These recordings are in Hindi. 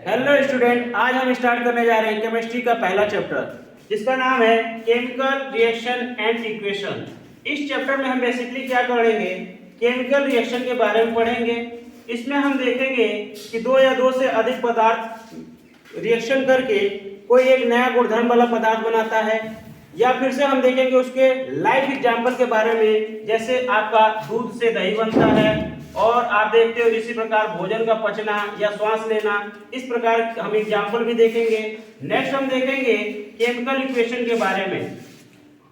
हेलो स्टूडेंट, आज हम स्टार्ट करने जा रहे हैं केमिस्ट्री का पहला चैप्टर जिसका नाम है केमिकल रिएक्शन एंड इक्वेशन। इस चैप्टर में हम बेसिकली क्या करेंगे, केमिकल रिएक्शन के बारे में पढ़ेंगे। इसमें हम देखेंगे कि दो या दो से अधिक पदार्थ रिएक्शन करके कोई एक नया गुणधर्म वाला पदार्थ बनाता है, या फिर से हम देखेंगे उसके लाइफ एग्जाम्पल के बारे में, जैसे आपका दूध से दही बनता है और आप देखते हो इसी प्रकार भोजन का पचना या श्वास लेना, इस प्रकार हम एग्जाम्पल भी देखेंगे। नेक्स्ट हम देखेंगे केमिकल इक्वेशन के बारे में।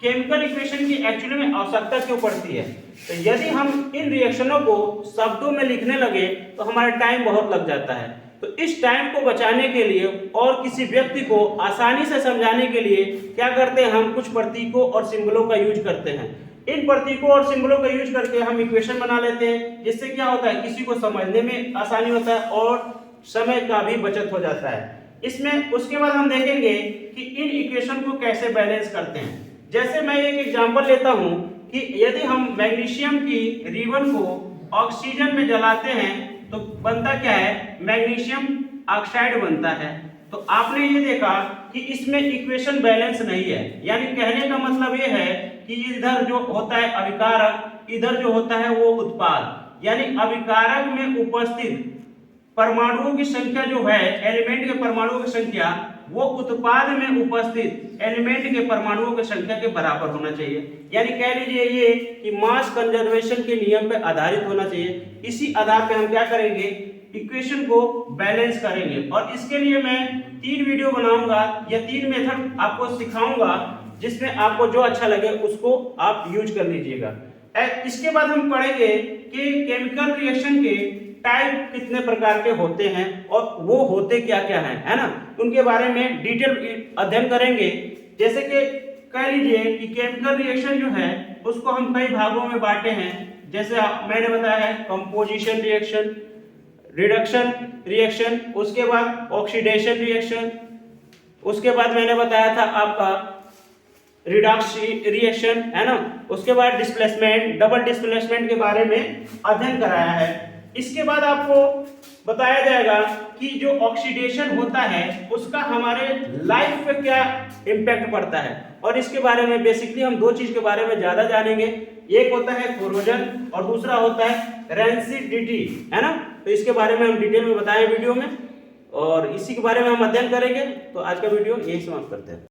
केमिकल इक्वेशन की एक्चुअली में आवश्यकता क्यों पड़ती है, तो यदि हम इन रिएक्शनों को शब्दों में लिखने लगे तो हमारा टाइम बहुत लग जाता है। तो इस टाइम को बचाने के लिए और किसी व्यक्ति को आसानी से समझाने के लिए क्या करते हैं, हम कुछ प्रतीकों और सिंबलों का यूज करते हैं। इन प्रतीकों और सिंबलों का यूज करके हम इक्वेशन बना लेते हैं, जिससे क्या होता है, किसी को समझने में आसानी होता है और समय का भी बचत हो जाता है इसमें। उसके बाद हम देखेंगे कि इन इक्वेशन को कैसे बैलेंस करते हैं। जैसे मैं एक एग्जांपल लेता हूं कि यदि हम मैग्नीशियम की रिबन को ऑक्सीजन में जलाते हैं तो बनता क्या है, मैग्नीशियम ऑक्साइड बनता है। तो आपने ये देखा कि इसमें इक्वेशन बैलेंस नहीं है, यानी कहने का मतलब ये है कि इधर जो होता है अभिकारक, इधर जो होता है वो उत्पाद। यानी अभिकारक में उपस्थित परमाणुओं की संख्या जो है, एलिमेंट के परमाणुओं की संख्या, वो उत्पाद में उपस्थित एलिमेंट के परमाणुओं की संख्या के बराबर होना चाहिए। यानी कह लीजिए ये कि मास कंजर्वेशन के नियम पे आधारित होना चाहिए। इसी आधार पे हम क्या करेंगे, इक्वेशन को बैलेंस करेंगे। और इसके लिए मैं 3 वीडियो बनाऊंगा या 3 मेथड आपको सिखाऊंगा, जिसमें आपको जो अच्छा लगे उसको आप यूज कर लीजिएगा। इसके बाद हम पढ़ेंगे कि केमिकल रिएक्शन के टाइप कितने प्रकार के होते हैं और वो होते क्या क्या हैं, है ना, उनके बारे में डिटेल अध्ययन करेंगे। जैसे कि कह लीजिए कि केमिकल रिएक्शन जो है उसको हम कई भागों में बांटे हैं। जैसे मैंने बताया है कंपोजिशन रिएक्शन, रिडक्शन रिएक्शन, उसके बाद ऑक्सीडेशन रिएक्शन, उसके बाद मैंने बताया था आपका रिडॉक्स रिएक्शन, है ना, उसके बाद डिस्प्लेसमेंट, डबल डिस्प्लेसमेंट के बारे में अध्ययन कराया है। इसके बाद आपको बताया जाएगा कि जो ऑक्सीडेशन होता है उसका हमारे लाइफ पे क्या इम्पैक्ट पड़ता है, और इसके बारे में बेसिकली हम 2 चीज के बारे में ज्यादा जानेंगे। एक होता है कोरोजन और दूसरा होता है रेंसिडिटी, है ना। तो इसके बारे में हम डिटेल में बताएं वीडियो में, और इसी के बारे में हम अध्ययन करेंगे। तो आज का वीडियो यही समाप्त करते हैं।